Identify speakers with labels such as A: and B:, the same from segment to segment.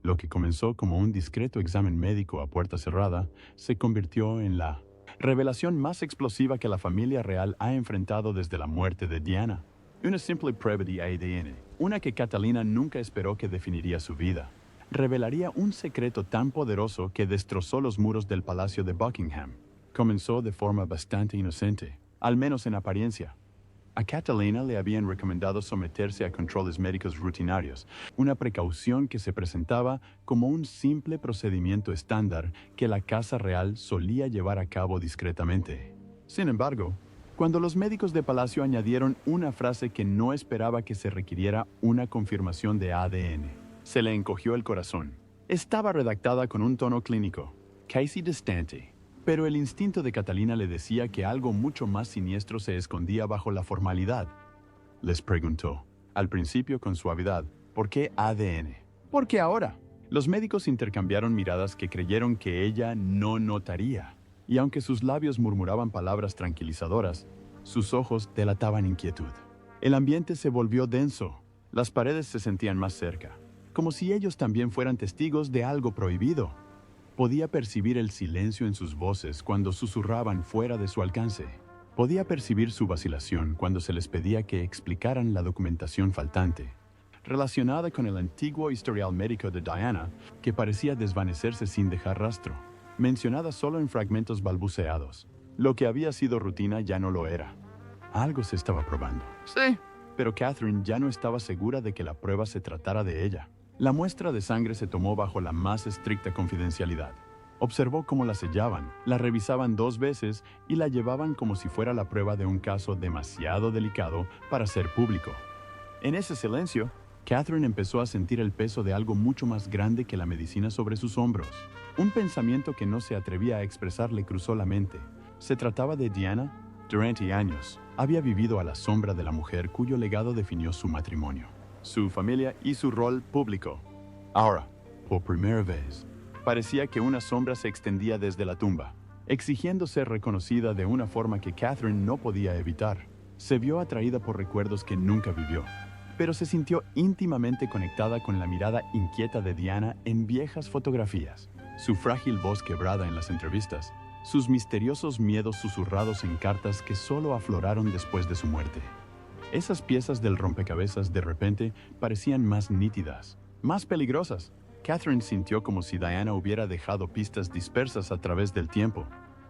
A: Lo que comenzó como un discreto examen médico a puerta cerrada se convirtió en la revelación más explosiva que la familia real ha enfrentado desde la muerte de Diana. Una simple prueba de ADN, una que Catalina nunca esperó que definiría su vida, revelaría un secreto tan poderoso que destrozó los muros del Palacio de Buckingham. Comenzó de forma bastante inocente, al menos en apariencia. A Catalina le habían recomendado someterse a controles médicos rutinarios, una precaución que se presentaba como un simple procedimiento estándar que la Casa Real solía llevar a cabo discretamente. Sin embargo, cuando los médicos de Palacio añadieron una frase que no esperaba que se requiriera una confirmación de ADN, se le encogió el corazón. Estaba redactada con un tono clínico, casi distante. Pero el instinto de Catalina le decía que algo mucho más siniestro se escondía bajo la formalidad. Les preguntó, al principio con suavidad, ¿por qué ADN? ¿Por qué ahora? Los médicos intercambiaron miradas que creyeron que ella no notaría. Y aunque sus labios murmuraban palabras tranquilizadoras, sus ojos delataban inquietud. El ambiente se volvió denso. Las paredes se sentían más cerca, como si ellos también fueran testigos de algo prohibido. Podía percibir el silencio en sus voces cuando susurraban fuera de su alcance. Podía percibir su vacilación cuando se les pedía que explicaran la documentación faltante, relacionada con el antiguo historial médico de Diana, que parecía desvanecerse sin dejar rastro, mencionada solo en fragmentos balbuceados. Lo que había sido rutina ya no lo era. Algo se estaba probando. Sí, pero Catherine ya no estaba segura de que la prueba se tratara de ella. La muestra de sangre se tomó bajo la más estricta confidencialidad. Observó cómo la sellaban, la revisaban 2 veces y la llevaban como si fuera la prueba de un caso demasiado delicado para ser público. En ese silencio, Catherine empezó a sentir el peso de algo mucho más grande que la medicina sobre sus hombros. Un pensamiento que no se atrevía a expresar le cruzó la mente. Se trataba de Diana. Durante años, había vivido a la sombra de la mujer cuyo legado definió su matrimonio, su familia y su rol público. Ahora, por primera vez, parecía que una sombra se extendía desde la tumba, exigiendo ser reconocida de una forma que Catherine no podía evitar. Se vio atraída por recuerdos que nunca vivió, pero se sintió íntimamente conectada con la mirada inquieta de Diana en viejas fotografías, su frágil voz quebrada en las entrevistas, sus misteriosos miedos susurrados en cartas que solo afloraron después de su muerte. Esas piezas del rompecabezas de repente parecían más nítidas, más peligrosas. Catherine sintió como si Diana hubiera dejado pistas dispersas a través del tiempo,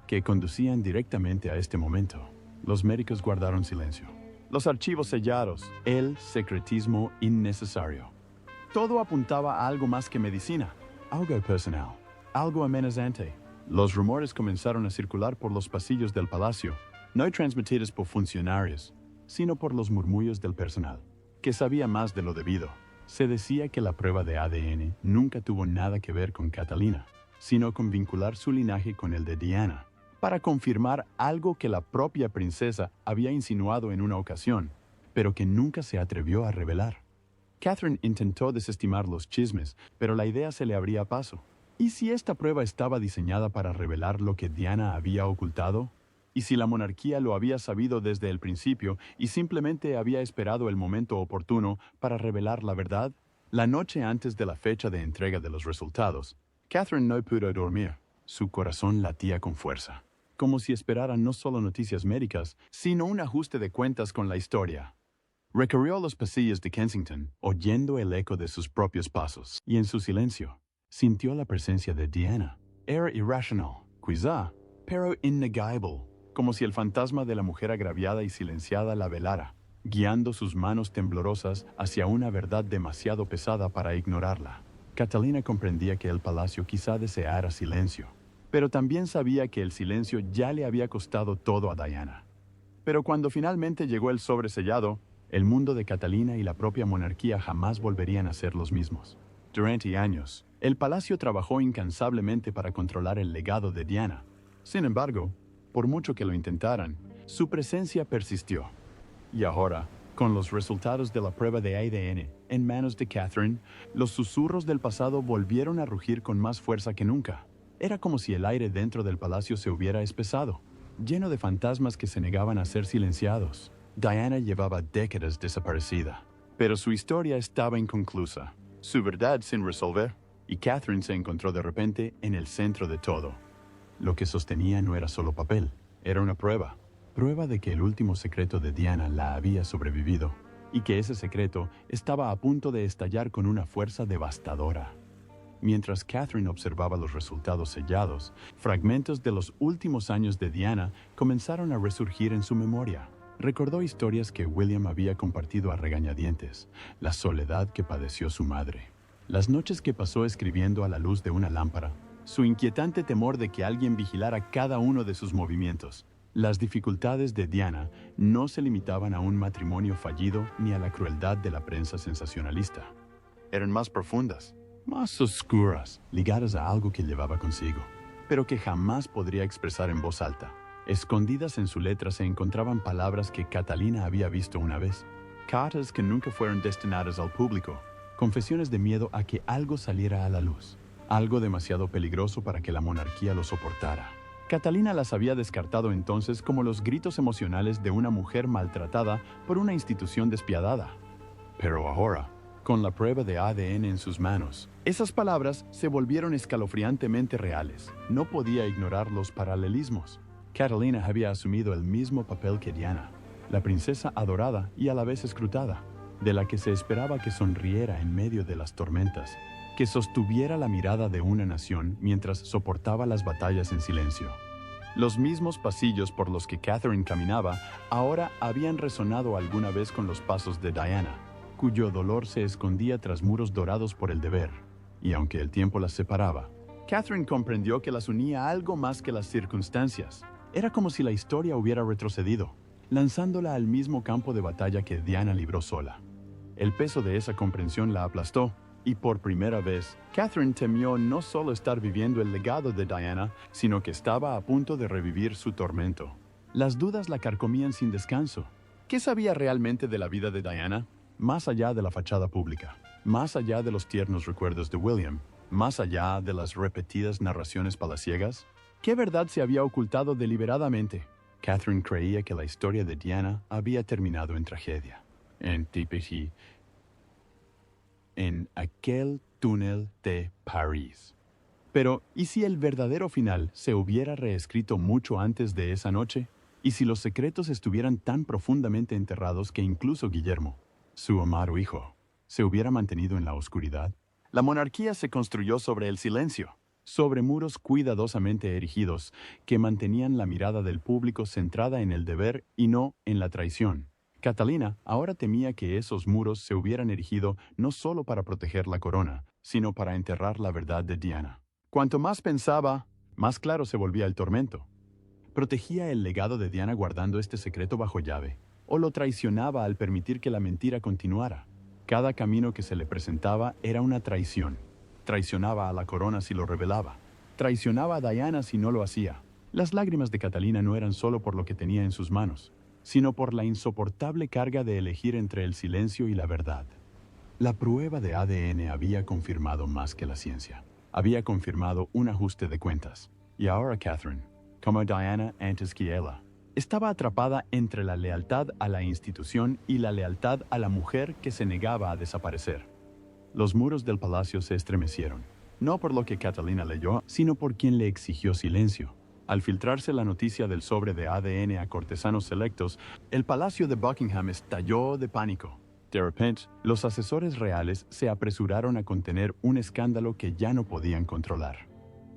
A: que conducían directamente a este momento. Los médicos guardaron silencio. Los archivos sellados, el secretismo innecesario. Todo apuntaba a algo más que medicina, algo personal, algo amenazante. Los rumores comenzaron a circular por los pasillos del palacio, no transmitidos por funcionarios, sino por los murmullos del personal, que sabía más de lo debido. Se decía que la prueba de ADN nunca tuvo nada que ver con Catalina, sino con vincular su linaje con el de Diana, para confirmar algo que la propia princesa había insinuado en una ocasión, pero que nunca se atrevió a revelar. Catherine intentó desestimar los chismes, pero la idea se le abría paso. ¿Y si esta prueba estaba diseñada para revelar lo que Diana había ocultado? ¿Y si la monarquía lo había sabido desde el principio y simplemente había esperado el momento oportuno para revelar la verdad? La noche antes de la fecha de entrega de los resultados, Catherine no pudo dormir. Su corazón latía con fuerza, como si esperara no solo noticias médicas, sino un ajuste de cuentas con la historia. Recorrió los pasillos de Kensington, oyendo el eco de sus propios pasos, y en su silencio, sintió la presencia de Diana. Era irracional, quizá, pero innegable, como si el fantasma de la mujer agraviada y silenciada la velara, guiando sus manos temblorosas hacia una verdad demasiado pesada para ignorarla. Catalina comprendía que el palacio quizá deseara silencio, pero también sabía que el silencio ya le había costado todo a Diana. Pero cuando finalmente llegó el sobre sellado, el mundo de Catalina y la propia monarquía jamás volverían a ser los mismos. Durante años, el palacio trabajó incansablemente para controlar el legado de Diana. Sin embargo, por mucho que lo intentaran, su presencia persistió. Y ahora, con los resultados de la prueba de ADN en manos de Catherine, los susurros del pasado volvieron a rugir con más fuerza que nunca. Era como si el aire dentro del palacio se hubiera espesado, lleno de fantasmas que se negaban a ser silenciados. Diana llevaba décadas desaparecida, pero su historia estaba inconclusa, su verdad sin resolver. y Catherine se encontró de repente en el centro de todo. Lo que sostenía no era solo papel, era una prueba. Prueba de que el último secreto de Diana la había sobrevivido y que ese secreto estaba a punto de estallar con una fuerza devastadora. Mientras Catherine observaba los resultados sellados, fragmentos de los últimos años de Diana comenzaron a resurgir en su memoria. Recordó historias que William había compartido a regañadientes, la soledad que padeció su madre, las noches que pasó escribiendo a la luz de una lámpara, su inquietante temor de que alguien vigilara cada uno de sus movimientos. Las dificultades de Diana no se limitaban a un matrimonio fallido ni a la crueldad de la prensa sensacionalista. Eran más profundas, más oscuras, ligadas a algo que llevaba consigo, pero que jamás podría expresar en voz alta. Escondidas en su letra se encontraban palabras que Catalina había visto una vez, cartas que nunca fueron destinadas al público, confesiones de miedo a que algo saliera a la luz, algo demasiado peligroso para que la monarquía lo soportara. Catalina las había descartado entonces como los gritos emocionales de una mujer maltratada por una institución despiadada. Pero ahora, con la prueba de ADN en sus manos, esas palabras se volvieron escalofriantemente reales. No podía ignorar los paralelismos. Catalina había asumido el mismo papel que Diana, la princesa adorada y a la vez escrutada, de la que se esperaba que sonriera en medio de las tormentas, que sostuviera la mirada de una nación mientras soportaba las batallas en silencio. Los mismos pasillos por los que Catherine caminaba ahora habían resonado alguna vez con los pasos de Diana, cuyo dolor se escondía tras muros dorados por el deber. Y aunque el tiempo las separaba, Catherine comprendió que las unía algo más que las circunstancias. Era como si la historia hubiera retrocedido, lanzándola al mismo campo de batalla que Diana libró sola. El peso de esa comprensión la aplastó, y por primera vez, Catherine temió no solo estar viviendo el legado de Diana, sino que estaba a punto de revivir su tormento. Las dudas la carcomían sin descanso. ¿Qué sabía realmente de la vida de Diana? Más allá de la fachada pública, más allá de los tiernos recuerdos de William, más allá de las repetidas narraciones palaciegas, ¿qué verdad se había ocultado deliberadamente? Catherine creía que la historia de Diana había terminado en tragedia. En aquel túnel de París. Pero, ¿y si el verdadero final se hubiera reescrito mucho antes de esa noche? ¿Y si los secretos estuvieran tan profundamente enterrados que incluso Guillermo, su amado hijo, se hubiera mantenido en la oscuridad? La monarquía se construyó sobre el silencio, sobre muros cuidadosamente erigidos que mantenían la mirada del público centrada en el deber y no en la traición. Catalina ahora temía que esos muros se hubieran erigido no solo para proteger la corona, sino para enterrar la verdad de Diana. Cuanto más pensaba, más claro se volvía el tormento. ¿Protegía el legado de Diana guardando este secreto bajo llave? ¿O lo traicionaba al permitir que la mentira continuara? Cada camino que se le presentaba era una traición. Traicionaba a la corona si lo revelaba. Traicionaba a Diana si no lo hacía. Las lágrimas de Catalina no eran solo por lo que tenía en sus manos, sino por la insoportable carga de elegir entre el silencio y la verdad. La prueba de ADN había confirmado más que la ciencia. Había confirmado un ajuste de cuentas. Y ahora Catherine, como Diana antes que ella, estaba atrapada entre la lealtad a la institución y la lealtad a la mujer que se negaba a desaparecer. Los muros del palacio se estremecieron, no por lo que Catalina leyó, sino por quien le exigió silencio. Al filtrarse la noticia del sobre de ADN a cortesanos selectos, el palacio de Buckingham estalló de pánico. De repente, los asesores reales se apresuraron a contener un escándalo que ya no podían controlar.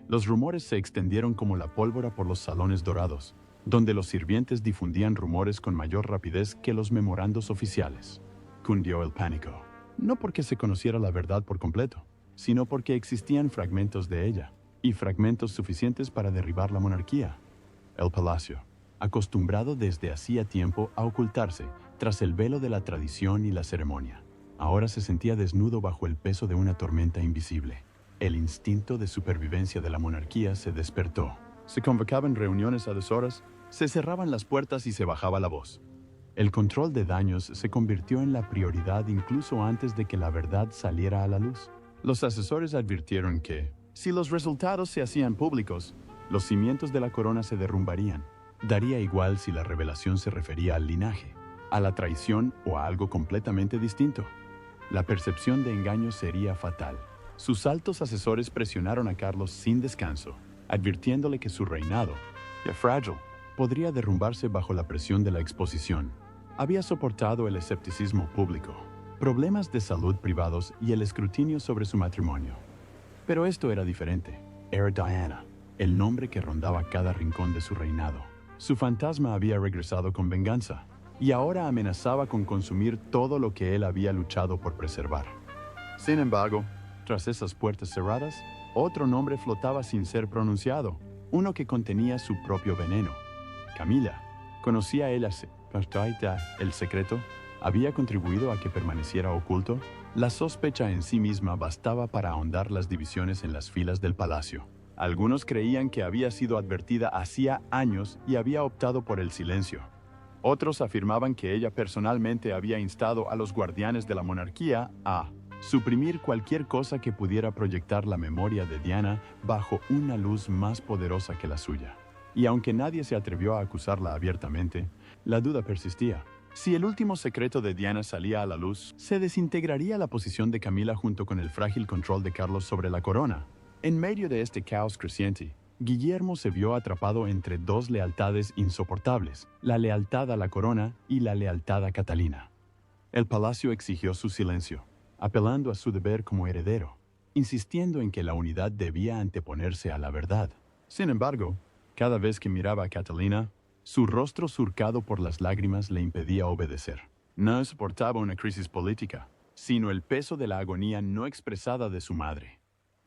A: Los rumores se extendieron como la pólvora por los salones dorados, donde los sirvientes difundían rumores con mayor rapidez que los memorandos oficiales. Cundió el pánico, no porque se conociera la verdad por completo, sino porque existían fragmentos de ella, y fragmentos suficientes para derribar la monarquía. El palacio, acostumbrado desde hacía tiempo a ocultarse tras el velo de la tradición y la ceremonia, ahora se sentía desnudo bajo el peso de una tormenta invisible. El instinto de supervivencia de la monarquía se despertó. Se convocaban reuniones a deshoras, se cerraban las puertas y se bajaba la voz. El control de daños se convirtió en la prioridad incluso antes de que la verdad saliera a la luz. Los asesores advirtieron que, si los resultados se hacían públicos, los cimientos de la corona se derrumbarían. Daría igual si la revelación se refería al linaje, a la traición o a algo completamente distinto. La percepción de engaño sería fatal. Sus altos asesores presionaron a Carlos sin descanso, advirtiéndole que su reinado, ya frágil, podría derrumbarse bajo la presión de la exposición. Había soportado el escepticismo público, problemas de salud privados y el escrutinio sobre su matrimonio. Pero esto era diferente. Era Diana, el nombre que rondaba cada rincón de su reinado. Su fantasma había regresado con venganza, y ahora amenazaba con consumir todo lo que él había luchado por preservar. Sin embargo, tras esas puertas cerradas, otro nombre flotaba sin ser pronunciado, uno que contenía su propio veneno. Camila. ¿Conocía él el secreto? ¿Había contribuido a que permaneciera oculto? La sospecha en sí misma bastaba para ahondar las divisiones en las filas del palacio. Algunos creían que había sido advertida hacía años y había optado por el silencio. Otros afirmaban que ella personalmente había instado a los guardianes de la monarquía a suprimir cualquier cosa que pudiera proyectar la memoria de Diana bajo una luz más poderosa que la suya. Y aunque nadie se atrevió a acusarla abiertamente, la duda persistía. Si el último secreto de Diana salía a la luz, se desintegraría la posición de Camila junto con el frágil control de Carlos sobre la corona. En medio de este caos creciente, Guillermo se vio atrapado entre dos lealtades insoportables, la lealtad a la corona y la lealtad a Catalina. El palacio exigió su silencio, apelando a su deber como heredero, insistiendo en que la unidad debía anteponerse a la verdad. Sin embargo, cada vez que miraba a Catalina, su rostro surcado por las lágrimas le impedía obedecer. No soportaba una crisis política, sino el peso de la agonía no expresada de su madre.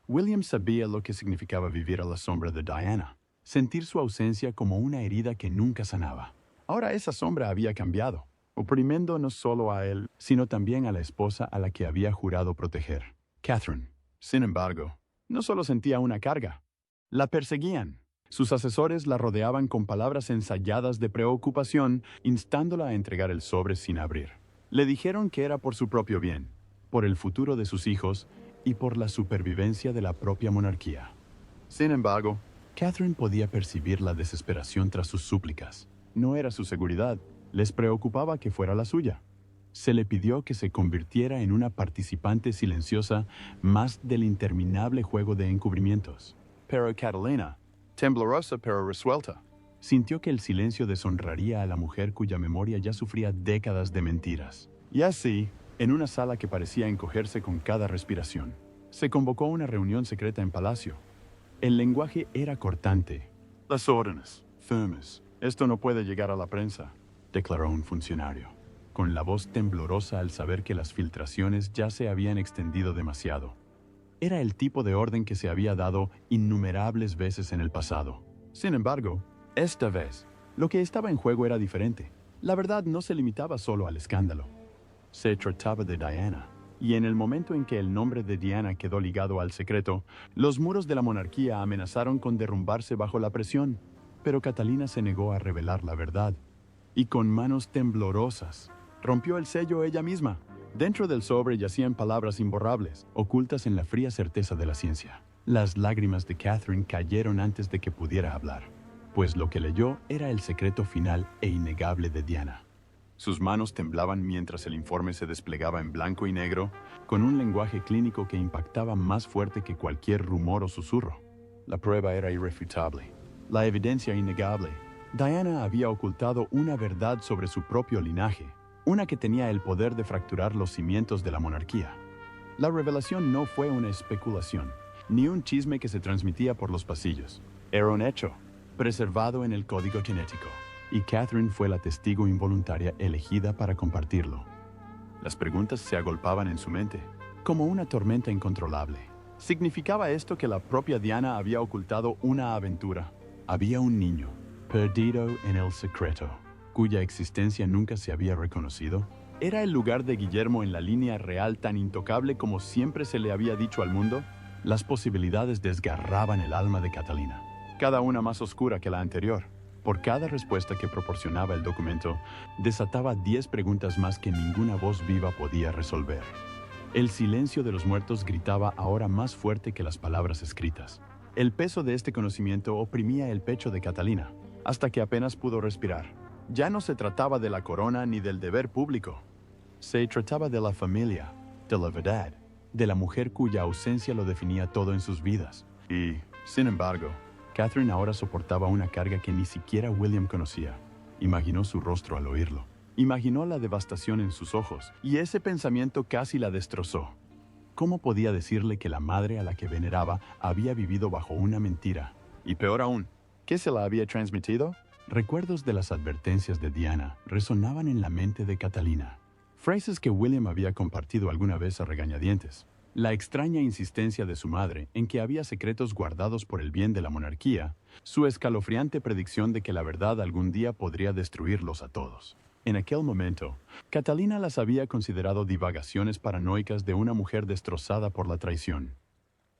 A: William sabía lo que significaba vivir a la sombra de Diana, sentir su ausencia como una herida que nunca sanaba. Ahora esa sombra había cambiado, oprimiendo no solo a él, sino también a la esposa a la que había jurado proteger, Catherine. Sin embargo, no solo sentía una carga, la perseguían. Sus asesores la rodeaban con palabras ensayadas de preocupación, instándola a entregar el sobre sin abrir. Le dijeron que era por su propio bien, por el futuro de sus hijos y por la supervivencia de la propia monarquía. Sin embargo, Catherine podía percibir la desesperación tras sus súplicas. No era su seguridad, les preocupaba que fuera la suya. Se le pidió que se convirtiera en una participante silenciosa más del interminable juego de encubrimientos. Pero Catalina, temblorosa pero resuelta, sintió que el silencio deshonraría a la mujer cuya memoria ya sufría décadas de mentiras. Y así, en una sala que parecía encogerse con cada respiración, se convocó una reunión secreta en palacio. El lenguaje era cortante. Las órdenes, firmes. Esto no puede llegar a la prensa, declaró un funcionario, con la voz temblorosa al saber que las filtraciones ya se habían extendido demasiado. Era el tipo de orden que se había dado innumerables veces en el pasado. Sin embargo, esta vez, lo que estaba en juego era diferente. La verdad no se limitaba solo al escándalo. Se trataba de Diana, y en el momento en que el nombre de Diana quedó ligado al secreto, los muros de la monarquía amenazaron con derrumbarse bajo la presión. Pero Catalina se negó a revelar la verdad, y con manos temblorosas, rompió el sello ella misma. Dentro del sobre yacían palabras imborrables, ocultas en la fría certeza de la ciencia. Las lágrimas de Catherine cayeron antes de que pudiera hablar, pues lo que leyó era el secreto final e innegable de Diana. Sus manos temblaban mientras el informe se desplegaba en blanco y negro, con un lenguaje clínico que impactaba más fuerte que cualquier rumor o susurro. La prueba era irrefutable, la evidencia innegable. Diana había ocultado una verdad sobre su propio linaje, una que tenía el poder de fracturar los cimientos de la monarquía. La revelación no fue una especulación, ni un chisme que se transmitía por los pasillos. Era un hecho, preservado en el código genético, y Catherine fue la testigo involuntaria elegida para compartirlo. Las preguntas se agolpaban en su mente, como una tormenta incontrolable. ¿Significaba esto que la propia Diana había ocultado una aventura? Había un niño, perdido en el secreto, cuya existencia nunca se había reconocido. ¿Era el lugar de Guillermo en la línea real tan intocable como siempre se le había dicho al mundo? Las posibilidades desgarraban el alma de Catalina, cada una más oscura que la anterior. Por cada respuesta que proporcionaba el documento, desataba 10 preguntas más que ninguna voz viva podía resolver. El silencio de los muertos gritaba ahora más fuerte que las palabras escritas. El peso de este conocimiento oprimía el pecho de Catalina, hasta que apenas pudo respirar. Ya no se trataba de la corona ni del deber público. Se trataba de la familia, de la verdad. de la mujer cuya ausencia lo definía todo en sus vidas. Y, sin embargo, Catherine ahora soportaba una carga que ni siquiera William conocía. Imaginó su rostro al oírlo. Imaginó la devastación en sus ojos, y ese pensamiento casi la destrozó. ¿Cómo podía decirle que la madre a la que veneraba había vivido bajo una mentira? Y peor aún, ¿qué se la había transmitido? Recuerdos de las advertencias de Diana resonaban en la mente de Catalina. Frases que William había compartido alguna vez a regañadientes. La extraña insistencia de su madre en que había secretos guardados por el bien de la monarquía, su escalofriante predicción de que la verdad algún día podría destruirlos a todos. En aquel momento, Catalina las había considerado divagaciones paranoicas de una mujer destrozada por la traición.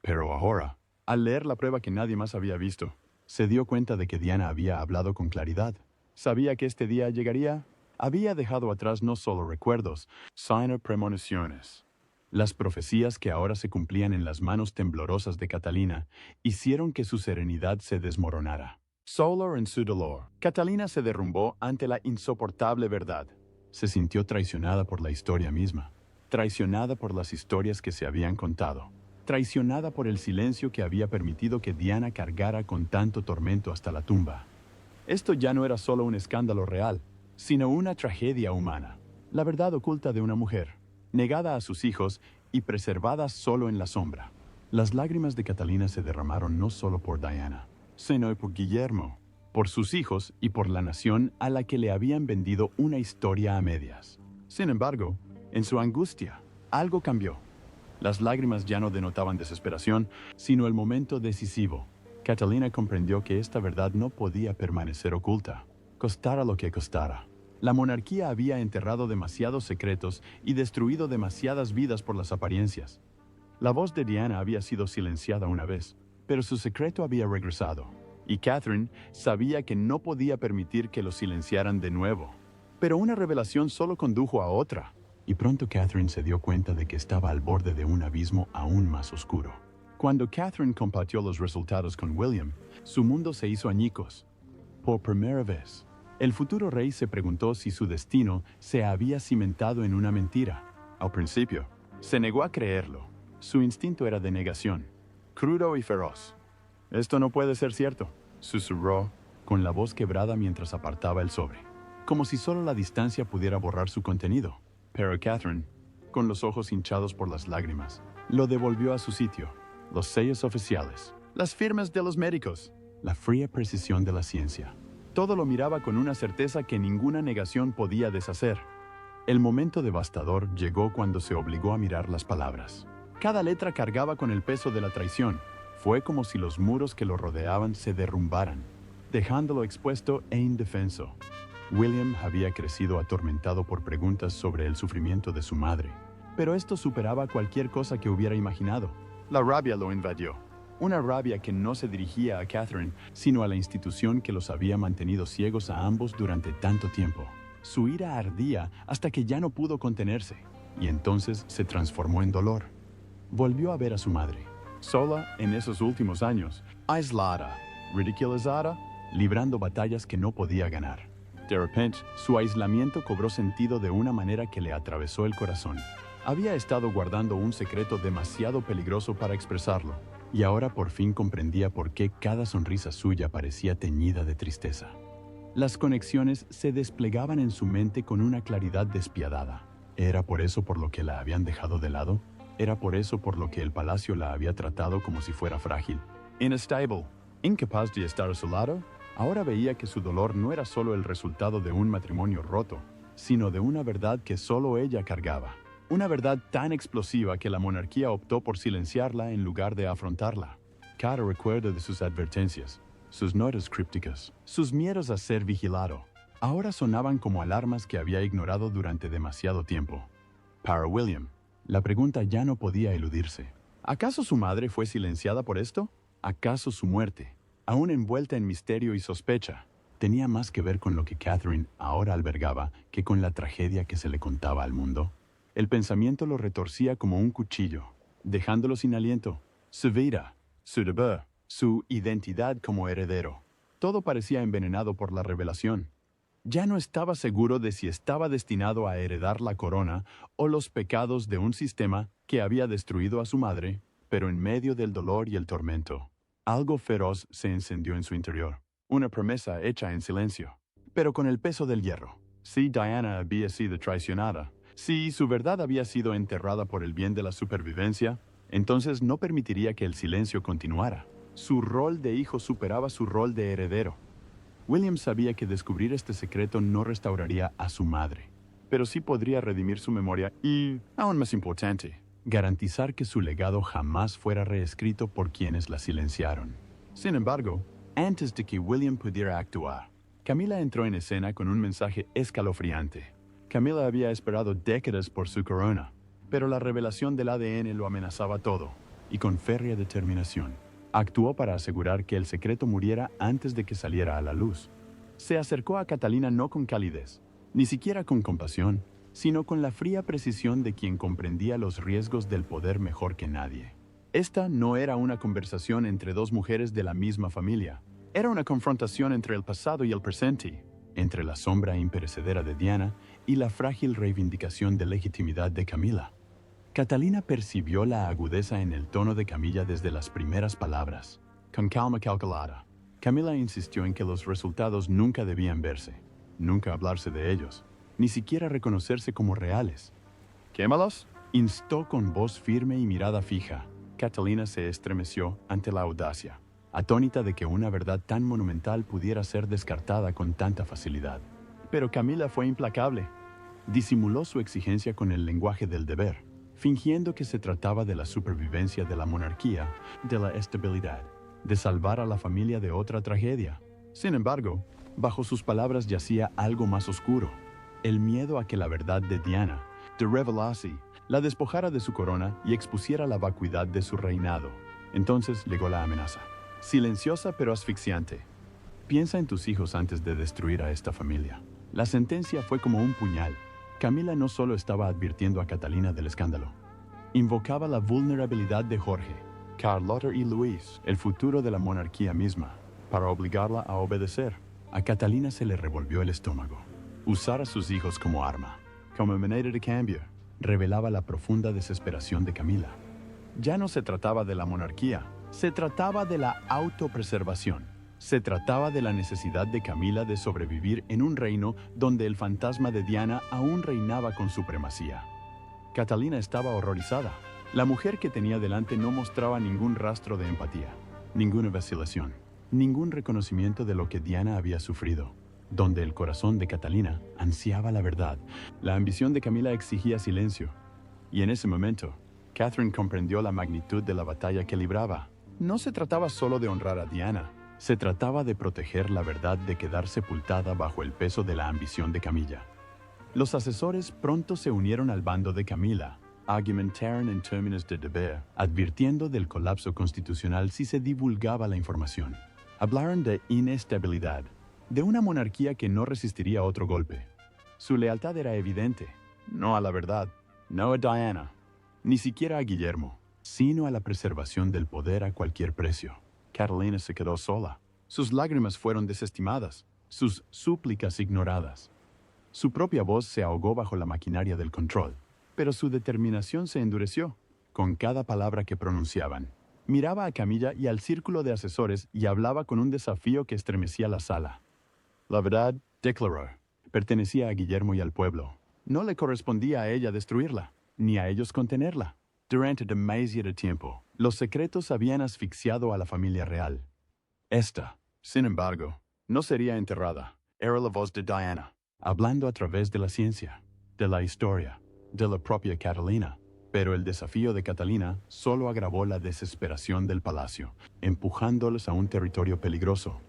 A: Pero ahora, al leer la prueba que nadie más había visto, se dio cuenta de que Diana había hablado con claridad. Sabía que este día llegaría. Había dejado atrás no solo recuerdos, sino premoniciones. Las profecías que ahora se cumplían en las manos temblorosas de Catalina hicieron que su serenidad se desmoronara. Solo en su dolor, Catalina se derrumbó ante la insoportable verdad. Se sintió traicionada por la historia misma, traicionada por las historias que se habían contado, traicionada por el silencio que había permitido que Diana cargara con tanto tormento hasta la tumba. Esto ya no era solo un escándalo real, sino una tragedia humana, la verdad oculta de una mujer, negada a sus hijos y preservada solo en la sombra. Las lágrimas de Catalina se derramaron no solo por Diana, sino por Guillermo, por sus hijos y por la nación a la que le habían vendido una historia a medias. Sin embargo, en su angustia, algo cambió. Las lágrimas ya no denotaban desesperación, sino el momento decisivo. Catalina comprendió que esta verdad no podía permanecer oculta, costara lo que costara. La monarquía había enterrado demasiados secretos y destruido demasiadas vidas por las apariencias. La voz de Diana había sido silenciada una vez, pero su secreto había regresado, y Catherine sabía que no podía permitir que lo silenciaran de nuevo. Pero una revelación solo condujo a otra, y pronto Catherine se dio cuenta de que estaba al borde de un abismo aún más oscuro. Cuando Catherine compartió los resultados con William, su mundo se hizo añicos. Por primera vez, el futuro rey se preguntó si su destino se había cimentado en una mentira. Al principio, se negó a creerlo. Su instinto era de negación, crudo y feroz. «Esto no puede ser cierto», susurró, con la voz quebrada mientras apartaba el sobre, como si solo la distancia pudiera borrar su contenido. Pero Catherine, con los ojos hinchados por las lágrimas, lo devolvió a su sitio. Los sellos oficiales, las firmas de los médicos, la fría precisión de la ciencia. Todo lo miraba con una certeza que ninguna negación podía deshacer. El momento devastador llegó cuando se obligó a mirar las palabras. Cada letra cargaba con el peso de la traición. Fue como si los muros que lo rodeaban se derrumbaran, dejándolo expuesto e indefenso. William había crecido atormentado por preguntas sobre el sufrimiento de su madre, pero esto superaba cualquier cosa que hubiera imaginado. La rabia lo invadió. Una rabia que no se dirigía a Catherine, sino a la institución que los había mantenido ciegos a ambos durante tanto tiempo. Su ira ardía hasta que ya no pudo contenerse, y entonces se transformó en dolor. Volvió a ver a su madre, sola en esos últimos años, aislada, ridiculizada, librando batallas que no podía ganar. De repente, su aislamiento cobró sentido de una manera que le atravesó el corazón. Había estado guardando un secreto demasiado peligroso para expresarlo, y ahora por fin comprendía por qué cada sonrisa suya parecía teñida de tristeza. Las conexiones se desplegaban en su mente con una claridad despiadada. ¿Era por eso por lo que la habían dejado de lado? ¿Era por eso por lo que el palacio la había tratado como si fuera frágil? Inestable, incapaz de estar a su lado, ahora veía que su dolor no era solo el resultado de un matrimonio roto, sino de una verdad que solo ella cargaba. Una verdad tan explosiva que la monarquía optó por silenciarla en lugar de afrontarla. Cada recuerdo de sus advertencias, sus notas crípticas, sus miedos a ser vigilado, ahora sonaban como alarmas que había ignorado durante demasiado tiempo. Para William, la pregunta ya no podía eludirse. ¿Acaso su madre fue silenciada por esto? ¿Acaso su muerte, aún envuelta en misterio y sospecha, tenía más que ver con lo que Catherine ahora albergaba que con la tragedia que se le contaba al mundo? El pensamiento lo retorcía como un cuchillo, dejándolo sin aliento. Su vida, su deber, su identidad como heredero. Todo parecía envenenado por la revelación. Ya no estaba seguro de si estaba destinado a heredar la corona o los pecados de un sistema que había destruido a su madre, pero en medio del dolor y el tormento, algo feroz se encendió en su interior, una promesa hecha en silencio, pero con el peso del hierro. Si Diana había sido traicionada, si su verdad había sido enterrada por el bien de la supervivencia, entonces no permitiría que el silencio continuara. Su rol de hijo superaba su rol de heredero. William sabía que descubrir este secreto no restauraría a su madre, pero sí podría redimir su memoria y, aún más importante, garantizar que su legado jamás fuera reescrito por quienes la silenciaron. Sin embargo, antes de que William pudiera actuar, Camila entró en escena con un mensaje escalofriante. Camila había esperado décadas por su corona, pero la revelación del ADN lo amenazaba todo, y con férrea determinación, actuó para asegurar que el secreto muriera antes de que saliera a la luz. Se acercó a Catalina no con calidez, ni siquiera con compasión, sino con la fría precisión de quien comprendía los riesgos del poder mejor que nadie. Esta no era una conversación entre dos mujeres de la misma familia. Era una confrontación entre el pasado y el presente, entre la sombra imperecedera de Diana y la frágil reivindicación de legitimidad de Camila. Catalina percibió la agudeza en el tono de Camila desde las primeras palabras. Con calma calculada, Camila insistió en que los resultados nunca debían verse, nunca hablarse de ellos, ni siquiera reconocerse como reales. «¿Quémalos?», instó con voz firme y mirada fija. Catalina se estremeció ante la audacia, atónita de que una verdad tan monumental pudiera ser descartada con tanta facilidad. Pero Camila fue implacable. Disimuló su exigencia con el lenguaje del deber, fingiendo que se trataba de la supervivencia de la monarquía, de la estabilidad, de salvar a la familia de otra tragedia. Sin embargo, bajo sus palabras yacía algo más oscuro, el miedo a que la verdad de Diana, de revelarse, la despojara de su corona y expusiera la vacuidad de su reinado. Entonces llegó la amenaza, silenciosa pero asfixiante. Piensa en tus hijos antes de destruir a esta familia. La sentencia fue como un puñal. Camila no solo estaba advirtiendo a Catalina del escándalo, invocaba la vulnerabilidad de Jorge, Carlotta y Luis, el futuro de la monarquía misma, para obligarla a obedecer. A Catalina se le revolvió el estómago. Usar a sus hijos como arma, como moneda de cambio, revelaba la profunda desesperación de Camila. Ya no se trataba de la monarquía, se trataba de la autopreservación. Se trataba de la necesidad de Camila de sobrevivir en un reino donde el fantasma de Diana aún reinaba con supremacía. Catalina estaba horrorizada. La mujer que tenía delante no mostraba ningún rastro de empatía, ninguna vacilación, ningún reconocimiento de lo que Diana había sufrido. Donde el corazón de Catalina ansiaba la verdad, la ambición de Camila exigía silencio. Y en ese momento, Catherine comprendió la magnitud de la batalla que libraba. No se trataba solo de honrar a Diana. Se trataba de proteger la verdad de quedar sepultada bajo el peso de la ambición de Camila. Los asesores pronto se unieron al bando de Camila, argumentaron en términos de deber, advirtiendo del colapso constitucional si se divulgaba la información. Hablaron de inestabilidad, de una monarquía que no resistiría otro golpe. Su lealtad era evidente, no a la verdad, no a Diana, ni siquiera a Guillermo, sino a la preservación del poder a cualquier precio. Catalina se quedó sola. Sus lágrimas fueron desestimadas, sus súplicas ignoradas. Su propia voz se ahogó bajo la maquinaria del control, pero su determinación se endureció con cada palabra que pronunciaban. Miraba a Camila y al círculo de asesores y hablaba con un desafío que estremecía la sala. La verdad, declaró, pertenecía a Guillermo y al pueblo. No le correspondía a ella destruirla, ni a ellos contenerla. Durante demasiado tiempo, los secretos habían asfixiado a la familia real. Esta, sin embargo, no sería enterrada. Era la voz de Diana, hablando a través de la ciencia, de la historia, de la propia Catalina. Pero el desafío de Catalina solo agravó la desesperación del palacio, empujándolos a un territorio peligroso.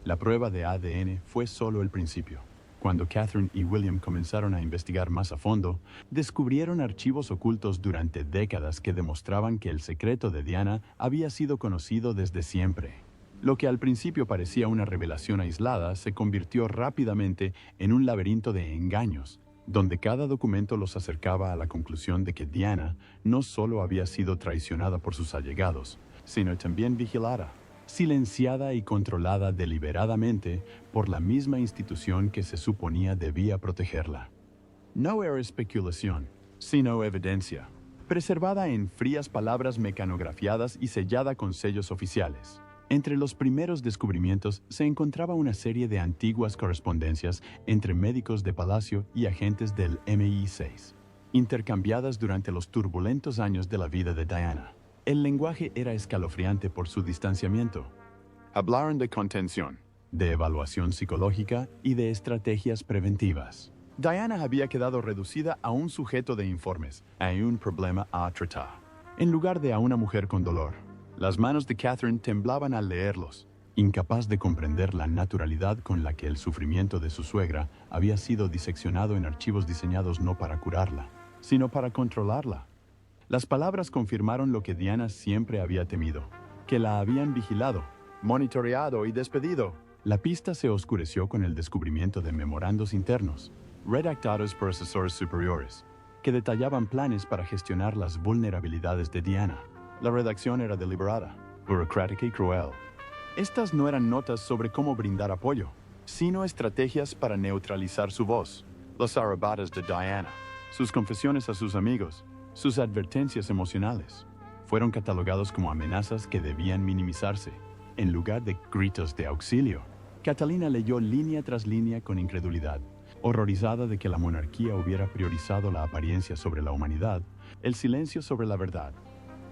A: La prueba de ADN fue solo el principio. Cuando Catherine y William comenzaron a investigar más a fondo, descubrieron archivos ocultos durante décadas que demostraban que el secreto de Diana había sido conocido desde siempre. Lo que al principio parecía una revelación aislada se convirtió rápidamente en un laberinto de engaños, donde cada documento los acercaba a la conclusión de que Diana no solo había sido traicionada por sus allegados, sino también vigilada, silenciada y controlada deliberadamente por la misma institución que se suponía debía protegerla. No era especulación, sino evidencia, preservada en frías palabras mecanografiadas y sellada con sellos oficiales. Entre los primeros descubrimientos se encontraba una serie de antiguas correspondencias entre médicos de palacio y agentes del MI6, intercambiadas durante los turbulentos años de la vida de Diana. El lenguaje era escalofriante por su distanciamiento. Hablaron de contención, de evaluación psicológica y de estrategias preventivas. Diana había quedado reducida a un sujeto de informes, a un problema a tratar, en lugar de a una mujer con dolor. Las manos de Catherine temblaban al leerlos, incapaz de comprender la naturalidad con la que el sufrimiento de su suegra había sido diseccionado en archivos diseñados no para curarla, sino para controlarla. Las palabras confirmaron lo que Diana siempre había temido, que la habían vigilado, monitoreado y despedido. La pista se oscureció con el descubrimiento de memorandos internos, redactados por asesores superiores, que detallaban planes para gestionar las vulnerabilidades de Diana. La redacción era deliberada, burocrática y cruel. Estas no eran notas sobre cómo brindar apoyo, sino estrategias para neutralizar su voz. Los arrebatos de Diana, sus confesiones a sus amigos, sus advertencias emocionales, fueron catalogados como amenazas que debían minimizarse, en lugar de gritos de auxilio. Catalina leyó línea tras línea con incredulidad, horrorizada de que la monarquía hubiera priorizado la apariencia sobre la humanidad, el silencio sobre la verdad.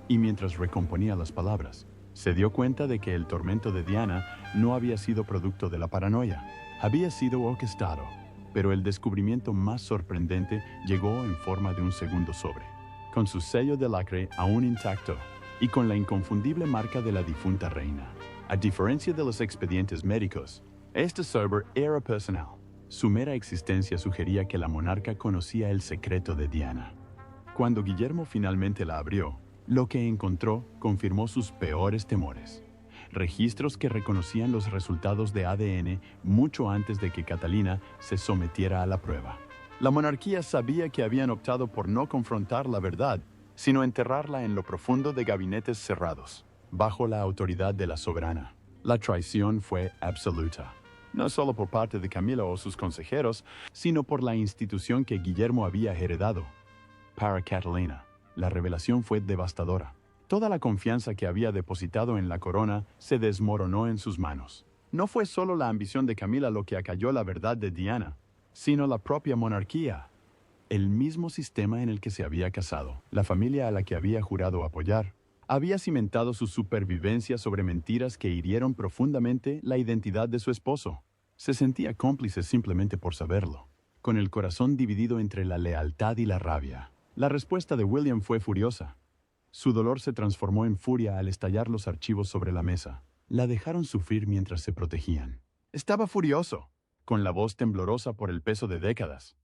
A: Y mientras recomponía las palabras, se dio cuenta de que el tormento de Diana no había sido producto de la paranoia, había sido orquestado, pero el descubrimiento más sorprendente llegó en forma de un segundo sobre, con su sello de lacre aún intacto y con la inconfundible marca de la difunta reina. A diferencia de los expedientes médicos, este sobre era personal. Su mera existencia sugería que la monarca conocía el secreto de Diana. Cuando Guillermo finalmente la abrió, lo que encontró confirmó sus peores temores. Registros que reconocían los resultados de ADN mucho antes de que Catalina se sometiera a la prueba. La monarquía sabía que habían optado por no confrontar la verdad, sino enterrarla en lo profundo de gabinetes cerrados, bajo la autoridad de la soberana. La traición fue absoluta, no solo por parte de Camila o sus consejeros, sino por la institución que Guillermo había heredado. Para Catalina, la revelación fue devastadora. Toda la confianza que había depositado en la corona se desmoronó en sus manos. No fue solo la ambición de Camila lo que acalló la verdad de Diana, sino la propia monarquía. El mismo sistema en el que se había casado, la familia a la que había jurado apoyar, había cimentado su supervivencia sobre mentiras que hirieron profundamente la identidad de su esposo. Se sentía cómplice simplemente por saberlo, con el corazón dividido entre la lealtad y la rabia. La respuesta de William fue furiosa. Su dolor se transformó en furia al estallar los archivos sobre la mesa. La dejaron sufrir mientras se protegían. Estaba furioso, con la voz temblorosa por el peso de décadas.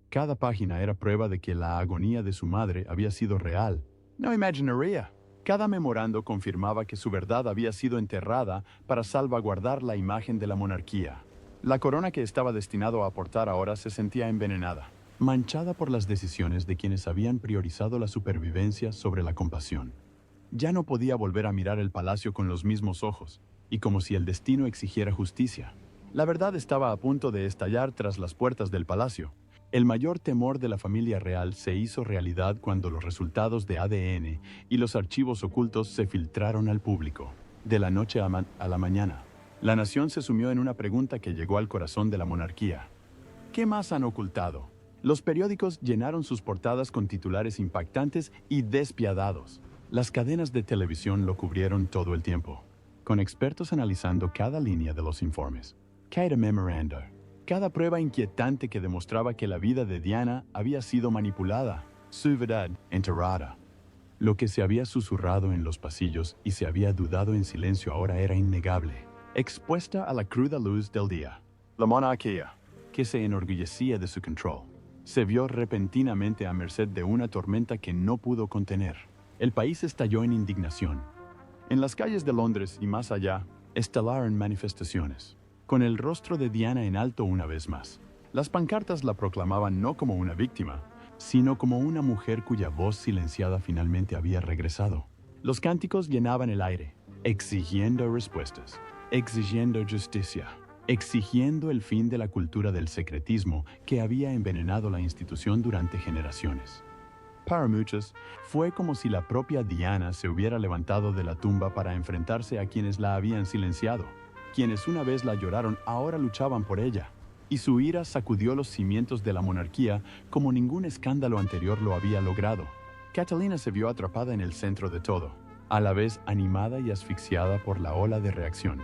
A: Cada página era prueba de que la agonía de su madre había sido real. No imaginaría. Cada memorando confirmaba que su verdad había sido enterrada para salvaguardar la imagen de la monarquía. La corona que estaba destinado a aportar ahora se sentía envenenada, manchada por las decisiones de quienes habían priorizado la supervivencia sobre la compasión. Ya no podía volver a mirar el palacio con los mismos ojos, y como si el destino exigiera justicia. La verdad estaba a punto de estallar tras las puertas del palacio. El mayor temor de la familia real se hizo realidad cuando los resultados de ADN y los archivos ocultos se filtraron al público. De la noche a la mañana, la nación se sumió en una pregunta que llegó al corazón de la monarquía. ¿Qué más han ocultado? Los periódicos llenaron sus portadas con titulares impactantes y despiadados. Las cadenas de televisión lo cubrieron todo el tiempo, con expertos analizando cada línea de los informes. Cada memoranda, cada prueba inquietante que demostraba que la vida de Diana había sido manipulada, su verdad enterrada. Lo que se había susurrado en los pasillos y se había dudado en silencio ahora era innegable, expuesta a la cruda luz del día. La monarquía, que se enorgullecía de su control, se vio repentinamente a merced de una tormenta que no pudo contener. El país estalló en indignación. En las calles de Londres y más allá, estalaron manifestaciones, con el rostro de Diana en alto una vez más. Las pancartas la proclamaban no como una víctima, sino como una mujer cuya voz silenciada finalmente había regresado. Los cánticos llenaban el aire, exigiendo respuestas, exigiendo justicia, exigiendo el fin de la cultura del secretismo que había envenenado la institución durante generaciones. Para muchos, fue como si la propia Diana se hubiera levantado de la tumba para enfrentarse a quienes la habían silenciado. Quienes una vez la lloraron ahora luchaban por ella, y su ira sacudió los cimientos de la monarquía como ningún escándalo anterior lo había logrado. Catalina se vio atrapada en el centro de todo, a la vez animada y asfixiada por la ola de reacción.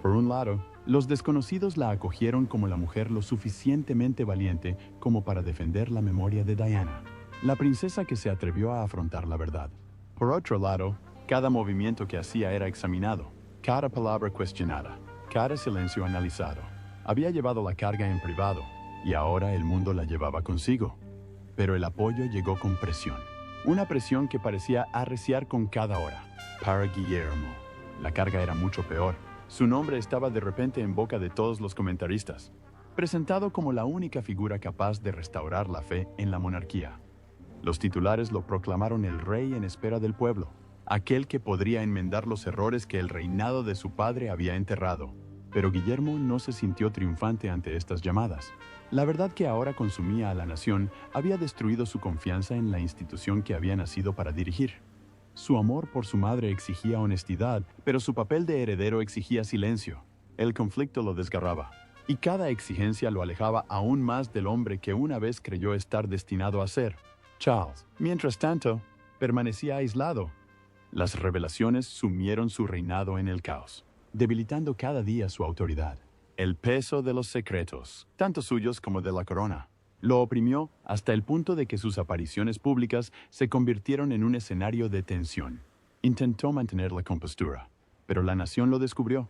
A: Por un lado, los desconocidos la acogieron como la mujer lo suficientemente valiente como para defender la memoria de Diana, la princesa que se atrevió a afrontar la verdad. Por otro lado, cada movimiento que hacía era examinado, cada palabra cuestionada, cada silencio analizado. Había llevado la carga en privado, y ahora el mundo la llevaba consigo. Pero el apoyo llegó con presión. Una presión que parecía arreciar con cada hora. Para Guillermo, la carga era mucho peor. Su nombre estaba de repente en boca de todos los comentaristas, presentado como la única figura capaz de restaurar la fe en la monarquía. Los titulares lo proclamaron el rey en espera del pueblo, aquel que podría enmendar los errores que el reinado de su padre había enterrado. Pero Guillermo no se sintió triunfante ante estas llamadas. La verdad que ahora consumía a la nación había destruido su confianza en la institución que había nacido para dirigir. Su amor por su madre exigía honestidad, pero su papel de heredero exigía silencio. El conflicto lo desgarraba, y cada exigencia lo alejaba aún más del hombre que una vez creyó estar destinado a ser. Charles, mientras tanto, permanecía aislado. Las revelaciones sumieron su reinado en el caos, debilitando cada día su autoridad. El peso de los secretos, tanto suyos como de la corona, lo oprimió hasta el punto de que sus apariciones públicas se convirtieron en un escenario de tensión. Intentó mantener la compostura, pero la nación lo descubrió.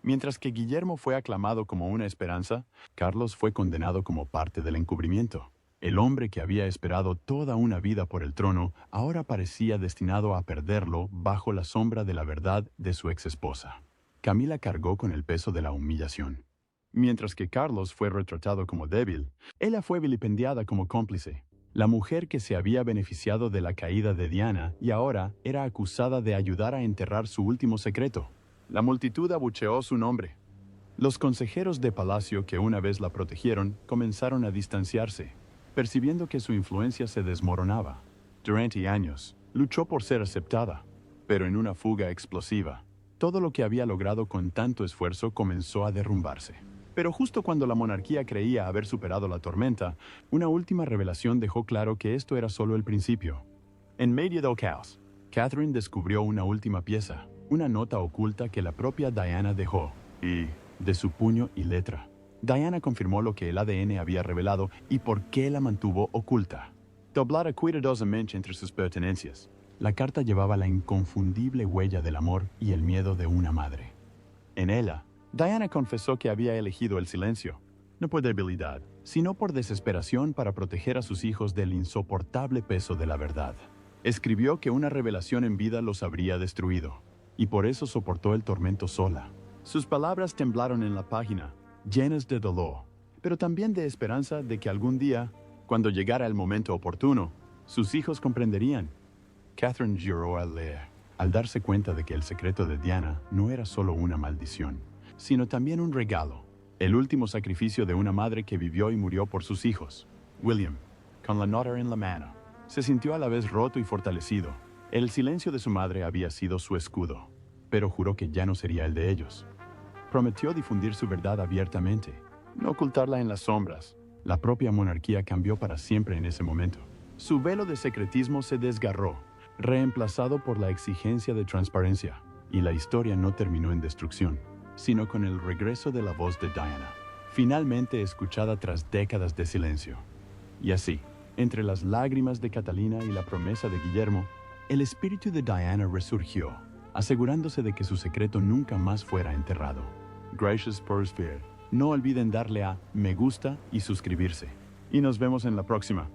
A: Mientras que Guillermo fue aclamado como una esperanza, Carlos fue condenado como parte del encubrimiento. El hombre que había esperado toda una vida por el trono ahora parecía destinado a perderlo bajo la sombra de la verdad de su exesposa. Camila cargó con el peso de la humillación. Mientras que Carlos fue retratado como débil, ella fue vilipendiada como cómplice. La mujer que se había beneficiado de la caída de Diana y ahora era acusada de ayudar a enterrar su último secreto. La multitud abucheó su nombre. Los consejeros de palacio que una vez la protegieron comenzaron a distanciarse, percibiendo que su influencia se desmoronaba. Durante años, luchó por ser aceptada, pero en una fuga explosiva, todo lo que había logrado con tanto esfuerzo comenzó a derrumbarse. Pero justo cuando la monarquía creía haber superado la tormenta, una última revelación dejó claro que esto era solo el principio. En medio del caos, Catherine descubrió una última pieza, una nota oculta que la propia Diana dejó, y de su puño y letra. Diana confirmó lo que el ADN había revelado y por qué la mantuvo oculta. Doblada cuidadosamente entre sus pertenencias, la carta llevaba la inconfundible huella del amor y el miedo de una madre. En ella, Diana confesó que había elegido el silencio, no por debilidad, sino por desesperación para proteger a sus hijos del insoportable peso de la verdad. Escribió que una revelación en vida los habría destruido, y por eso soportó el tormento sola. Sus palabras temblaron en la página, llenas de dolor, pero también de esperanza de que algún día, cuando llegara el momento oportuno, sus hijos comprenderían. Catherine lloró al leer, al darse cuenta de que el secreto de Diana no era solo una maldición, sino también un regalo, el último sacrificio de una madre que vivió y murió por sus hijos. William, con la nota en la mano, se sintió a la vez roto y fortalecido. El silencio de su madre había sido su escudo, pero juró que ya no sería el de ellos. Prometió difundir su verdad abiertamente, no ocultarla en las sombras. La propia monarquía cambió para siempre en ese momento. Su velo de secretismo se desgarró, reemplazado por la exigencia de transparencia, y la historia no terminó en destrucción, sino con el regreso de la voz de Diana, finalmente escuchada tras décadas de silencio. Y así, entre las lágrimas de Catalina y la promesa de Guillermo, el espíritu de Diana resurgió, asegurándose de que su secreto nunca más fuera enterrado. Gracias por ver. No olviden darle a me gusta y suscribirse. Y nos vemos en la próxima.